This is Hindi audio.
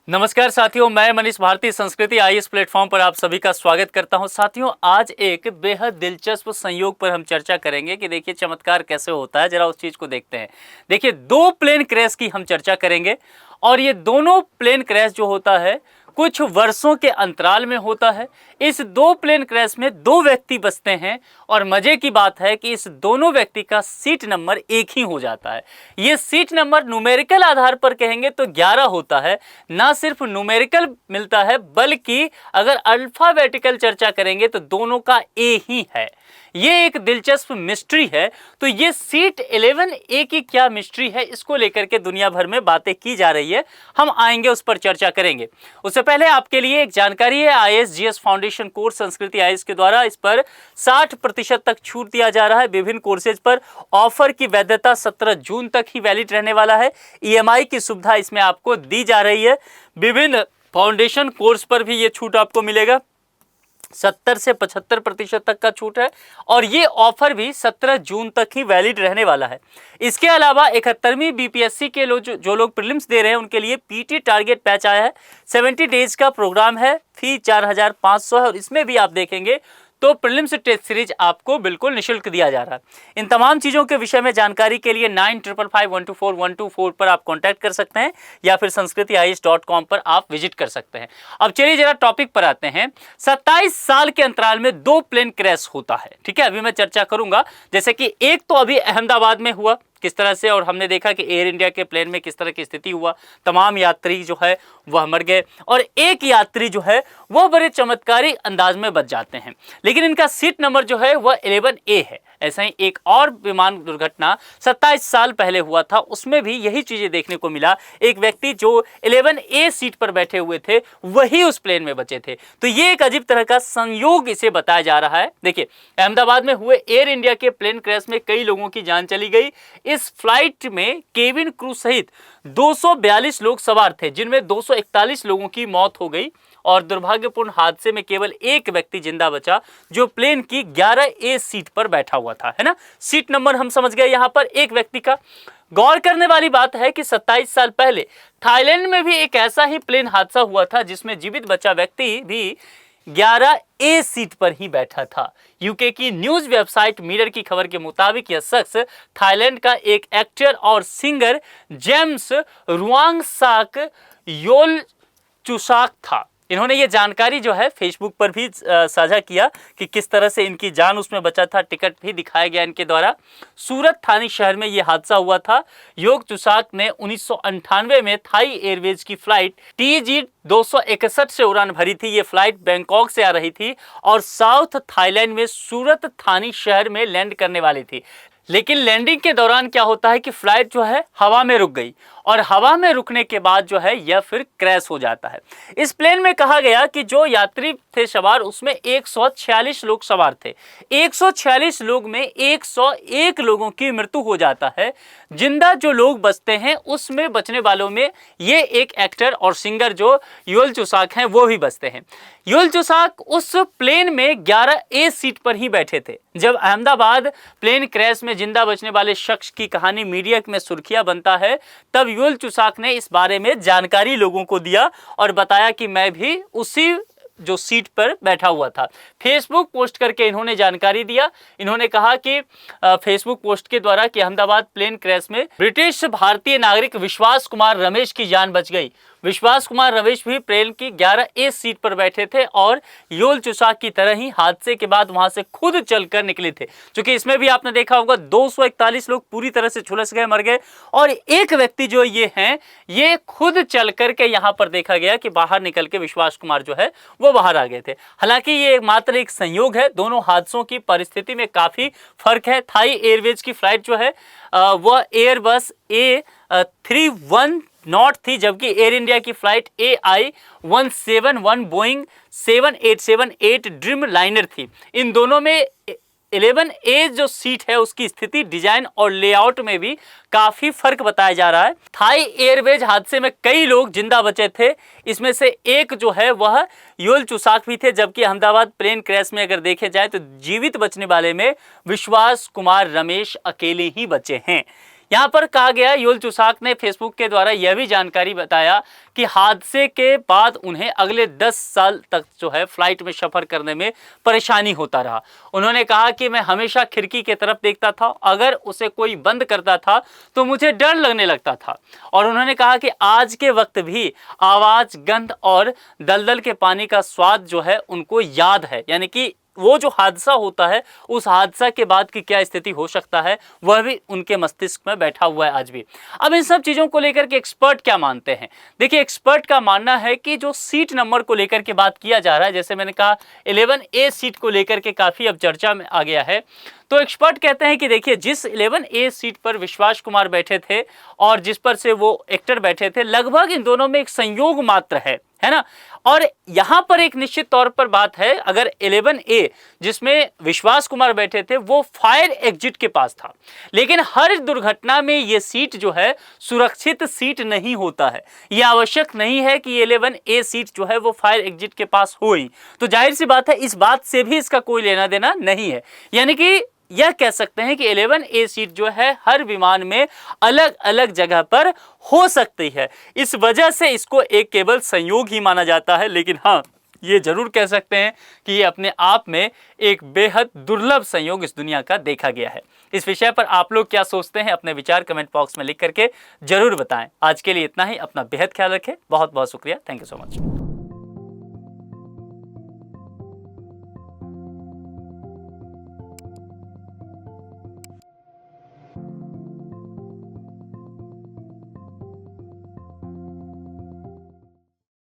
नमस्कार साथियों, मैं मनीष भारती संस्कृति आईएएस प्लेटफॉर्म पर आप सभी का स्वागत करता हूं। साथियों, आज एक बेहद दिलचस्प संयोग पर हम चर्चा करेंगे कि देखिए चमत्कार कैसे होता है। जरा उस चीज को देखते हैं। देखिए, दो प्लेन क्रैश की हम चर्चा करेंगे और ये दोनों प्लेन क्रैश जो होता है कुछ वर्षों के अंतराल में होता है। इस दो प्लेन क्रैश में दो व्यक्ति बचते हैं और मजे की बात है कि इस दोनों व्यक्ति का सीट नंबर एक ही हो जाता है। ये सीट नंबर न्यूमेरिकल आधार पर कहेंगे तो 11 होता है। ना सिर्फ न्यूमेरिकल मिलता है बल्कि अगर अल्फाबेटिकल चर्चा करेंगे तो दोनों का ए ही है। ये एक दिलचस्प मिस्ट्री है। तो ये सीट 11A की क्या मिस्ट्री है, इसको लेकर के दुनिया भर में बातें की जा रही है। हम आएंगे उस पर चर्चा करेंगे। उससे पहले आपके लिए एक जानकारी है, IAS-GS फाउंडेशन कोर्स संस्कृति आईएएस के द्वारा इस पर 60% तक छूट दिया जा रहा है। विभिन्न कोर्सेज पर ऑफर की वैधता 17 जून तक ही वैलिड रहने वाला है। EMI की सुविधा इसमें आपको दी जा रही है। विभिन्न फाउंडेशन कोर्स पर भी ये छूट आपको मिलेगा। 70 से 75% तक का छूट है और ये ऑफर भी 17 जून तक ही वैलिड रहने वाला है। इसके अलावा 71वीं BPSC के जो लोग प्रीलिम्स दे रहे हैं उनके लिए PT टारगेट बैच आया है। 70 डेज का प्रोग्राम है, फी 4500 है और इसमें भी आप देखेंगे तो प्रीलिम्स टेस्ट सीरीज आपको बिल्कुल निःशुल्क दिया जा रहा है। इन तमाम चीज़ों के विषय में जानकारी के लिए 9555124124 पर आप कांटेक्ट कर सकते हैं या फिर sanskritIAS.com पर आप विजिट कर सकते हैं। अब चलिए जरा टॉपिक पर आते हैं। 27 साल के अंतराल में दो प्लेन क्रैश होता है। ठीक है, अभी मैं चर्चा करूंगा। जैसे कि एक तो अभी अहमदाबाद में हुआ किस तरह से, और हमने देखा कि एयर इंडिया के प्लेन में किस तरह की स्थिति हुआ, तमाम यात्री जो है वह मर गए और एक यात्री जो है वह बड़े चमत्कारी अंदाज में बच जाते हैं। लेकिन इनका सीट नंबर जो है वह 11A है। ऐसा ही एक और विमान दुर्घटना 27 साल पहले हुआ था, उसमें भी यही चीजें देखने को मिला। एक व्यक्ति जो 11A सीट पर बैठे हुए थे वही उस प्लेन में बचे थे। तो ये एक अजीब तरह का संयोग इसे बताया जा रहा है। देखिए, अहमदाबाद में हुए एयर इंडिया के प्लेन क्रैश में कई लोगों की जान चली गई। इस फ्लाइट में केबिन क्रू सहित 242 लोग सवार थे, जिनमें 241 लोगों की मौत हो गई और दुर्भाग्यपूर्ण हादसे में केवल एक व्यक्ति जिंदा बचा जो प्लेन की 11A सीट पर बैठा हुआ था। है ना, सीट नंबर हम समझ गए यहां पर एक व्यक्ति का। गौर करने वाली बात है कि 27 साल पहले थाईलैंड में भी एक ऐसा ही प्लेन हादसा हुआ था जिसमें जीवित बचा व्यक्ति भी 11A सीट पर ही बैठा था। यूके की न्यूज वेबसाइट मिरर की खबर के मुताबिक यह शख्स थाईलैंड का एक एक्टर और सिंगर जेम्स रुवांगसाक योलचुसाक था। इन्होंने ये जानकारी जो है फेसबुक पर भी साझा किया कि किस तरह से इनकी जान उसमें बचा था। टिकट भी दिखाया गया इनके द्वारा। सूरत थानी शहर में ये हादसा हुआ था। योग चुसाक ने 1998 में थाई एयरवेज की फ्लाइट TG 261 से उड़ान भरी थी। ये फ्लाइट बैंकॉक से आ रही थी और साउथ थाईलैंड में सूरत थानी शहर में लैंड करने वाली थी। लेकिन लैंडिंग के दौरान क्या होता है कि फ्लाइट जो है हवा में रुक गई और हवा में रुकने के बाद जो है यह फिर क्रैश हो जाता है। इस प्लेन में कहा गया कि जो यात्री थे सवार उसमें 146 लोग सवार थे। 146 लोग में 101 लोगों की मृत्यु हो जाता है। जिंदा जो लोग बचते हैं उसमें बचने वालों में ये एक एक्टर और सिंगर जो योल चुसाक हैं वो भी बचते हैं। योल चुसाक उस प्लेन में 11A सीट पर ही बैठे थे। जब अहमदाबाद प्लेन क्रैश में जिंदा बचने वाले शख्स की कहानी मीडिया में सुर्खियां बनता है, तब योल चुसाक ने इस बारे में जानकारी लोगों को दिया और बताया कि मैं भी उसी जो सीट पर बैठा हुआ था। फेसबुक पोस्ट करके इन्होंने जानकारी दिया। इन्होंने कहा कि फेसबुक पोस्ट के द्वारा कि अहमदाबाद प्लेन क्रैश में ब्रिटिश भारतीय नागरिक विश्वास कुमार रमेश की जान बच गई। विश्वास कुमार रमेश भी प्लेन की 11A सीट पर बैठे थे और योल चुसाक की तरह ही हादसे के बाद वहां से खुद चलकर निकले थे। क्योंकि इसमें भी आपने देखा होगा 241 लोग पूरी तरह से झुलस गए, मर गए और एक व्यक्ति जो ये हैं ये खुद चल करके यहाँ पर देखा गया कि बाहर निकल के विश्वास कुमार जो है वो बाहर आ गए थे। हालांकि ये मात्र एक संयोग है। दोनों हादसों की परिस्थिति में काफी फर्क है। थाई एयरवेज की फ्लाइट जो है वह एयरबस A321 नॉट थी, जबकि एयर इंडिया की flight AI-171 Boeing 7878 dream liner थी। इन दोनों में 11A जो सीट है उसकी स्थिति, डिजाइन और लेआउट में भी काफी फर्क बताया जा रहा है। थाई एयरवेज हादसे में कई लोग जिंदा बचे थे। इसमें से एक जो है वह योल चुसाक भी थे, जबकि अहमदाबाद प्लेन क्रैश में अगर देखे जाए तो जीवित बचने वाले में विश्वास कुमार रमेश अकेले ही बचे हैं। यहाँ पर कहा गया, युल चुसाक ने फेसबुक के द्वारा यह भी जानकारी बताया कि हादसे के बाद उन्हें अगले 10 साल तक जो है फ्लाइट में सफर करने में परेशानी होता रहा। उन्होंने कहा कि मैं हमेशा खिड़की की तरफ देखता था, अगर उसे कोई बंद करता था तो मुझे डर लगने लगता था। और उन्होंने कहा कि आज के वक्त भी आवाज, गंध और दलदल के पानी का स्वाद जो है उनको याद है, यानी कि वो जो हादसा होता है उस हादसा के बाद की क्या स्थिति हो सकता है वह भी उनके मस्तिष्क में बैठा हुआ है आज भी। अब इन सब चीज़ों को लेकर के एक्सपर्ट क्या मानते हैं? देखिए, एक्सपर्ट का मानना है कि जो सीट नंबर को लेकर के बात किया जा रहा है, जैसे मैंने कहा 11A सीट को लेकर के काफ़ी अब चर्चा में आ गया है, तो एक्सपर्ट कहते हैं कि देखिए, जिस 11A सीट पर विश्वास कुमार बैठे थे और जिस पर से वो एक्टर बैठे थे, लगभग इन दोनों में एक संयोग मात्र है ना। और यहां पर एक निश्चित तौर पर बात है, अगर 11A जिसमें विश्वास कुमार बैठे थे वो फायर एग्जिट के पास था, लेकिन हर दुर्घटना में ये सीट जो है सुरक्षित सीट नहीं होता है। यह आवश्यक नहीं है कि 11A सीट जो है वो फायर एग्जिट के पास हो ही, तो जाहिर सी बात है इस बात से भी इसका कोई लेना देना नहीं है। यानी कि यह कह सकते हैं कि 11A सीट जो है हर विमान में अलग अलग जगह पर हो सकती है, इस वजह से इसको एक केवल संयोग ही माना जाता है। लेकिन हाँ, ये जरूर कह सकते हैं कि ये अपने आप में एक बेहद दुर्लभ संयोग इस दुनिया का देखा गया है। इस विषय पर आप लोग क्या सोचते हैं, अपने विचार कमेंट बॉक्स में लिख करके जरूर बताएं। आज के लिए इतना ही, अपना बेहद ख्याल रखें। बहुत बहुत शुक्रिया, थैंक यू सो मच।